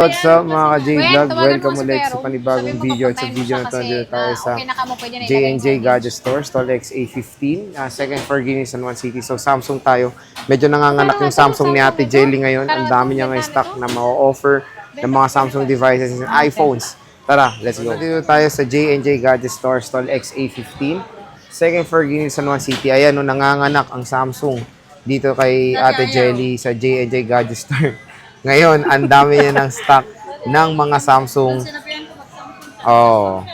What's up mga ka-J-Vlog? Welcome ulit sa panibagong video. At sa video na ito, nandito tayo sa J&J Gadget Store, Stall XA15, second floor, Guinness San Juan City. So Samsung tayo. Medyo nanganganak yung Samsung ni Ate Jelly ngayon. Ang dami niya ng stock na ma-offer ng mga Samsung devices and iPhones. Tara, let's go. Nandito tayo sa J&J Gadget Store, Stall XA15, second floor, Guinness San Juan City. Ayan, no, nanganganak ang Samsung dito kay Ate Jelly sa J&J Gadget Store. Ngayon, ang dami niya ng stock ng mga Samsung. Oh.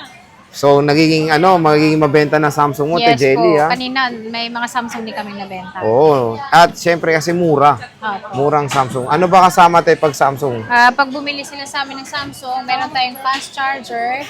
So, magiging mabenta na Samsung mo, Yes Jelly, po. ha? Kanina, may mga Samsung din kami nabenta. Oo. At syempre kasi mura. Murang Samsung. Ano ba kasama tayo pag Samsung? Pag bumili sila sa amin ng Samsung, meron tayong fast charger,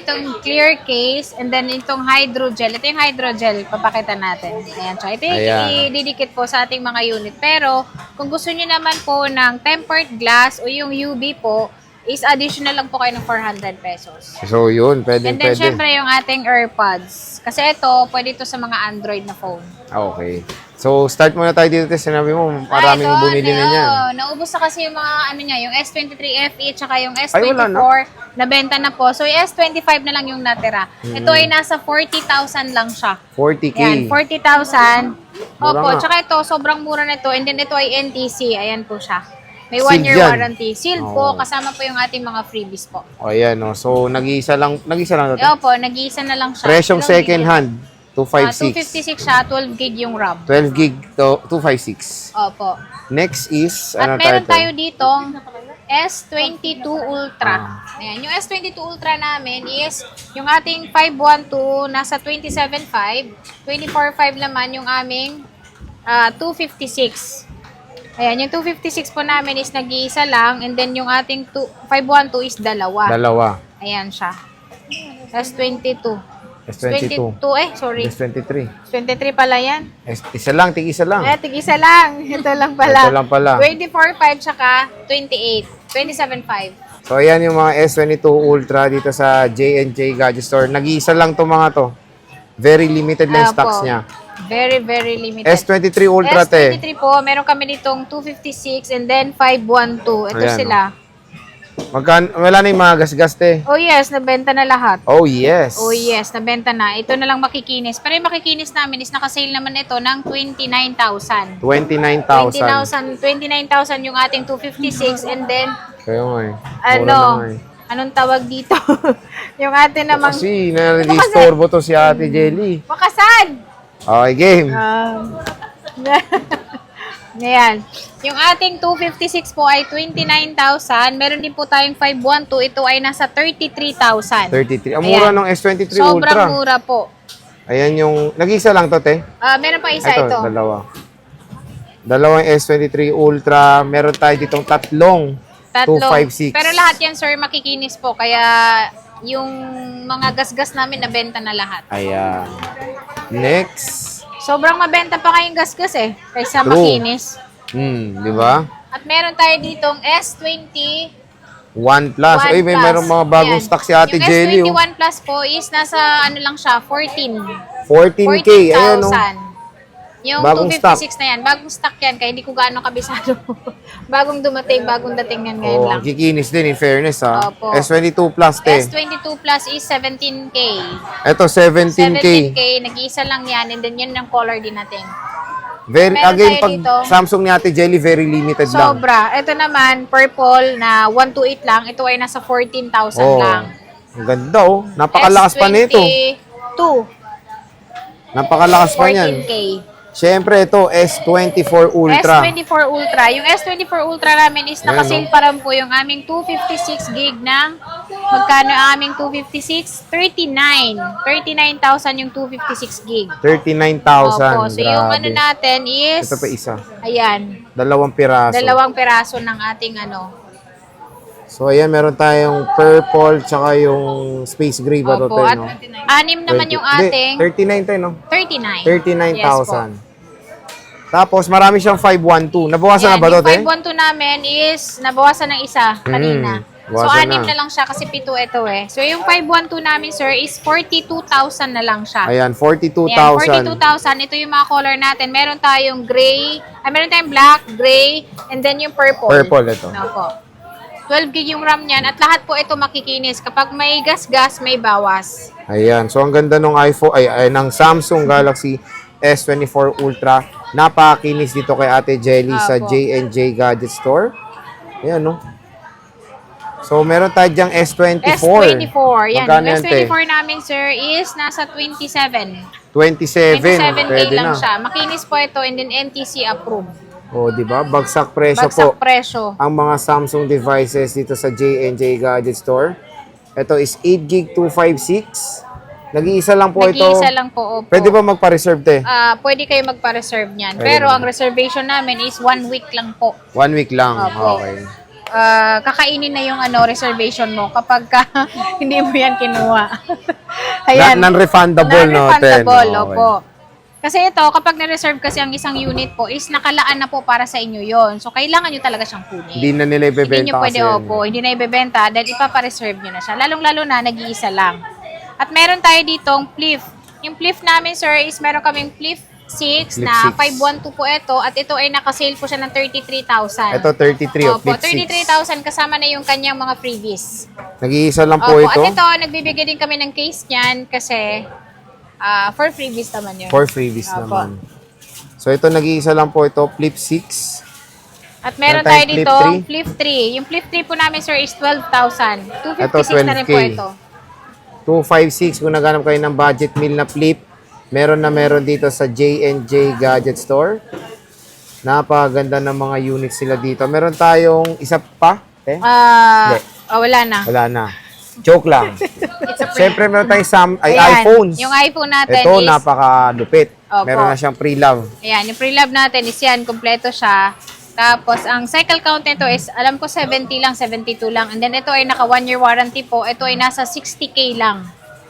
itong clear case, and then itong hydrogel. Ito yung hydrogel, papakita natin. Ayan siya. Ito yung ididikit po sa ating mga unit. Pero, kung gusto niyo naman po ng tempered glass o yung UV po, is additional lang po kayo ng 400 pesos. So, yun. Pwede. And then, syempre, yung ating AirPods. Kasi ito, pwede ito sa mga Android na phone. Okay. So, start muna tayo dito. Sinabi mo, maraming bumili na niyan. Naubos na kasi yung mga, yung S23 FE, tsaka yung S24, nabenta na po. So, yung S25 na lang yung natira. Ito ay nasa 40,000 lang siya. 40K. Ayan, 40,000. Opo, nga. tsaka ito, sobrang mura na ito. And then, ito ay NTC. Ayan po siya. May Sealed 1-year yan. warranty. Sealed po, kasama po yung ating mga freebies po. O, ayan, no. So, nag-iisa lang ito. Opo, nag-iisa na lang siya. Presyong second hand, 256 256. siya, 12 gig yung RAM. 12 gig to 256. Opo. Next is, At meron tayo? tayo ditong S22 Ultra. Ayan, yung S22 Ultra namin is yung ating 512 nasa 27.5, 24.5 naman yung aming 256. Ayan, yung 256 po namin is nag-iisa lang, and then yung ating 512 is dalawa. Ayan siya. S22. S22. Sorry. S23. 23 pala yan. Isa lang, tig-isa lang. Tig-isa lang. Ito lang pala. Ito lang pala. 24.5 tsaka 28. 27.5. So, ayan yung mga S22 Ultra dito sa J&J Gadget Store. Nag-iisa lang to mga to. Very limited lang stocks niya. Very, very limited. S23 Ultra, S23 po, meron kami ditong 256 and then 512. Ito ayan, sila. Wala na yung mga gasgas, te. Oh yes, nabenta na lahat. Oh yes. Oh yes, nabenta na. Ito na lang makikinis. Pero yung makikinis namin is nakasale naman ito ng 29,000. 29,000. 29,000 yung ating 256 and then Kaya nga eh. Anong tawag dito? yung ating namang Kasi na-disturbo to si Ate Jelly. Makasan! Okay, game. Ayan. Yung ating 256 po ay 29,000. Meron din po tayong 512. Ito ay nasa 33,000. 33. Ang mura ng S23 Ultra. Sobrang mura po. Ayan yung, nag-isa lang to, te? Meron pa isa ito. Dalawang S23 Ultra. Meron tayo ditong tatlong 256. Pero lahat yan, sir, makikinis po. Kaya yung mga gasgas namin, nabenta na lahat. Ayan. Next. Sobrang mabenta pa kayong gasgas eh. Kaysa makinis. Di ba? At meron tayo ditong S20 OnePlus. Ay, may meron mga bagong stock si Ate Jelly. Yung S21 Plus po is nasa ano lang siya, 14K. Ayan, no? Yung bagong 256 stock na yan. Bagong stock yan. Kaya hindi ko gaano kabisado. bagong dating yan ngayon lang. Kikinis din, in fairness, ha? Opo. S22 Plus, te. S22 Plus is 17K. Ito, 17K. 17K. Nag-iisa lang yan. And then yun yung color din natin. Again, pag dito, Samsung ni Ate Jelly, very limited lang. Sobra. Ito naman, purple na 128 lang. Ito ay nasa 14,000 lang. Ang ganda, oh. Napakalakas pa nito. S22. Napakalakas pa niyan. 14K. Siyempre, ito, S24 Ultra. S24 Ultra. Yung S24 Ultra namin is nakasale pa rin po yung aming 256 gig ng magkano ang aming 256? 39,000 yung 256 gig. 39,000. Opo. So yung ano natin is ito pa isa. Ayan. Dalawang piraso ng ating ano. So ayan, meron tayong purple tsaka yung space gray ba ito, Opo. At no? 6 naman yung ating 39 tayo, no? 39. 39,000. Tapos, marami siyang 512. Nabawasan na ba ito, te? Yung 512 namin is nabawasan ng isa kanina. So, bawasan 6 na lang siya kasi 7 ito eh. So, yung 512 namin, sir, is 42,000 na lang siya. Ayan, 42,000. Ayan, 42,000. Ito yung mga color natin. Meron tayong gray, meron tayong black, gray, and then yung purple. Purple ito. Opo. 12 gig yung RAM niyan at lahat po ito makikinis. Kapag may gas-gas, may bawas. Ayan. So, ang ganda ng iPhone, ng Samsung Galaxy S24 Ultra. Napakinis dito kay Ate Jelly sa Opo. J&J Gadget Store. Ayan, no? So, meron tayo dyang S24. S24. Yan. Magkano Yung yan, te? S24 namin, sir, is nasa 27. 27. 27K Pwede lang na. siya. Makinis po ito and then NTC approved. O, di ba? Bagsak presyo po. Bagsak presyo. Ang mga Samsung devices dito sa J&J Gadget Store. Ito is 8GB 256. Nag-iisa lang po ito. Nag-iisa lang po, opo. Pwede ba magpa-reserve, te? Pwede kayo magpa-reserve niyan. Pwede Pero naman. ang reservation namin is 1 week lang po. 1 week lang. Opo. Okay. Kakainin na yung reservation mo kapag hindi mo yan kinuha. Ayan. Non-refundable, no, te? Non-refundable, No, opo. Kasi ito, kapag na-reserve kasi ang isang unit po, is nakalaan na po para sa inyo yon. So, kailangan nyo talaga siyang kunin. Hindi na nila ibebenta Hindi nyo pwede, kasi. opo. Hindi na ibebenta dahil ipapa-reserve nyo na siya. Lalong-lalo na, nag-iisa lang. At meron tayo ditong Flip. Yung Flip namin, sir, is meron kaming Flip 6 Flip na 6. 512 po ito. At ito ay nakasale po siya ng 33,000. Ito, 33 o Opo, Flip 6. 33,000 kasama na yung kanyang mga freebies. Nag-iisa lang po Opo, ito. at ito, nagbibigay din kami ng case niyan kasi for freebies naman yun. For freebies Opo. naman. So, ito, nag-iisa lang po ito. Flip 6. At meron Meron tayo tayong dito, Flip Flip 3. Yung Flip 3 po namin, sir, is 12,000. 256 Ito, na rin po 12K. ito. 256 kung naghanap kayo ng budget meal na Flip. Meron dito sa J&J Gadget Store. Napakaganda ng mga units sila dito. Meron tayong isa pa. Hindi. Wala na. Wala na. Joke lang. Siyempre meron tayong Ayan, iPhones. yung iPhone natin Ito, is, napakalupit. Opo. Meron na siyang pre-love. ayan, yung pre-love natin is yan, kompleto siya. Tapos, ang cycle count nito is, alam ko 70 lang, 72 lang. And then, ito ay naka 1-year warranty po. Ito ay nasa 60K lang.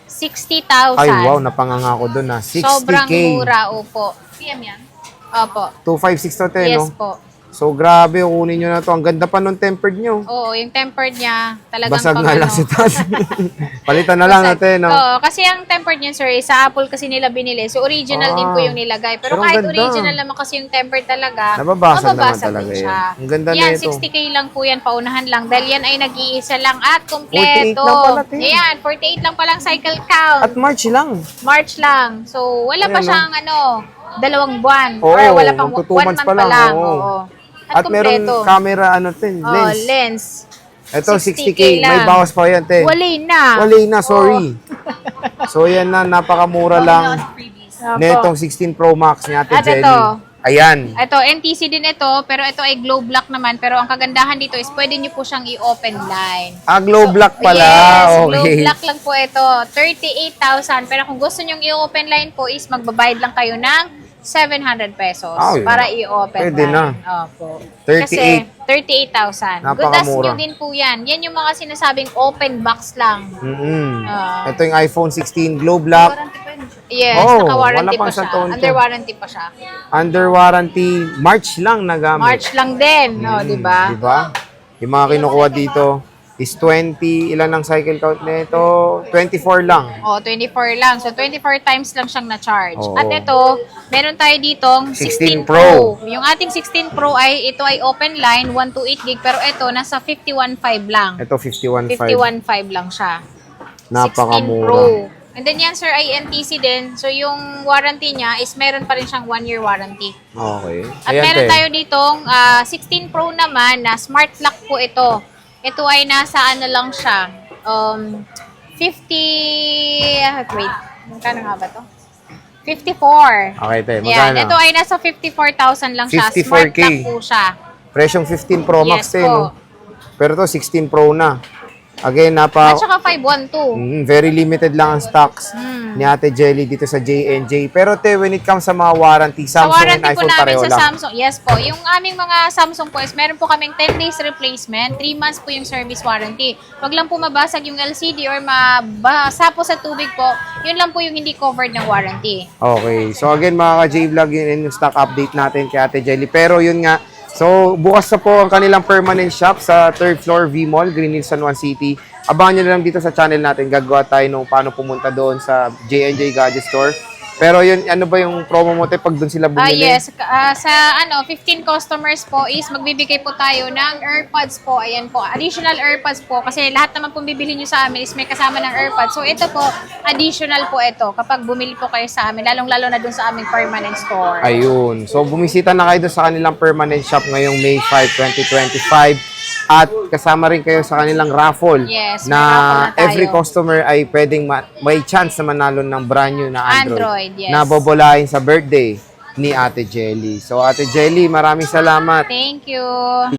60,000. Ay, wow, napanganga ko dun na. 60K. Sobrang mura, opo. PM yan? Opo. 256 to, te, Yes no? po. So, grabe, kunin nyo na to. Ang ganda pa nung tempered nyo. Oo, yung tempered niya, talagang Basag pang nga lang ano. si Taz. Palitan na lang Basag. natin, no? Oo, kasi ang tempered niya, sir, sa Apple kasi nila binili. So, original din po yung nilagay. Pero Pero ang kahit ganda. original naman kasi yung tempered talaga, Nababasag naman talaga din yan. siya. Ang ganda yan, na ito. 60K lang po yan, paunahan lang. Dahil yan ay nag-iisa lang at 48 kompleto. lang pala, te. Yan, 48 lang palang cycle count. At March lang. March lang. So, wala pa Ayan, siyang 2 buwan. Oo, or wala pang magto 1 2 months month pa lang, lang. oo. Oo. At meron kompleto. camera, lens. Oh, lens. Ito, 60K 60K. May lang. bawas pa yan, te. Wali na. Wala na, sorry. So, yan na, napakamura lang. Opo. Netong 16 Pro Max ni Ate At Jelly. ito. Ayan. Ito, NTC din ito, pero ito ay glow black naman. Pero ang kagandahan dito is pwede nyo po siyang i-open line. Glow black pala. Yes, okay. glow black lang po ito. 38,000. Pero kung gusto nyo i-open line po is magbabayad lang kayo ng 700 pesos Yun. para i-open Pwede line. na. Opo. 38. Kasi 38,000. Good as Napakamura. nyo din po yan. Yan yung mga sinasabing open box lang. Ito yung iPhone 16 Glow Black. Yes, Oh, naka-warranty wala pa pang siya. santon to. Under warranty pa siya. Under warranty. March lang nagamit. March lang din, no, di ba? Diba? Yung mga kinukuha dito is 20. Ilan ang cycle count nito? 24 lang. Oh, 24 lang. So, 24 times lang siyang na-charge. Oo. At ito, meron tayo ditong 16 16 Pro. Yung ating 16 Pro ay, ito ay open line, 128 gig. Pero ito, nasa 51.5 lang. Ito 51.5. 51.5 lang siya. 16 Napakamura. Pro. And then yan, sir, ay NTC din. So, yung warranty niya is meron pa rin siyang 1-year warranty. Okay. At meron tayo ditong 16 Pro naman na smart lock po ito. Ito ay nasa ano lang siya. 50... Wait. Magkano nga ba to? 54. Okay, te. Yan. Magkano? Ito ay nasa 54,000 lang siya. 54K. Smart lock po siya. Presyong 15 Pro Max, Yes te, po. no? Pero to 16 Pro na. Again, At saka 512. very limited lang ang stocks ni Ate Jelly dito sa J&J. Pero te, when it comes sa mga warranty, Sa Samsung warranty and po iPhone namin pareho sa lang. Samsung, yes po. Yung aming mga Samsung po is meron po kaming 10 days replacement, 3 months po yung service warranty. Wag lang po mabasag yung LCD or mabasa po sa tubig po, yun lang po yung hindi covered ng warranty. Okay. So again, mga ka-J-Vlog, yun yung stock update natin kay Ate Jelly. Pero yun nga, so bukas na po ang kanilang permanent shop sa 3rd floor V-Mall, Green Hills, San Juan City. Abangan nyo na lang dito sa channel natin. Gagawa tayo nung paano pumunta doon sa J&J Gadget Store. Pero yun, ano ba yung promo mo te pag doon sila bumili? Yes. Sa 15 customers po is magbibigay po tayo ng AirPods po. Ayan po. Additional AirPods po. Kasi lahat naman pong bibili nyo sa amin is may kasama ng AirPods. So ito po, additional po ito kapag bumili po kayo sa amin. Lalong-lalo na dun sa aming permanent store. Ayun. So, bumisita na kayo doon sa kanilang permanent shop ngayong May 5, 2025. At kasama rin kayo sa kanilang raffle Yes, may na raffle na tayo. every customer ay pwedeng may chance na manalo ng brand new na Android, yes. na bobolahin sa birthday ni Ate Jelly. So, Ate Jelly, maraming salamat. Thank you.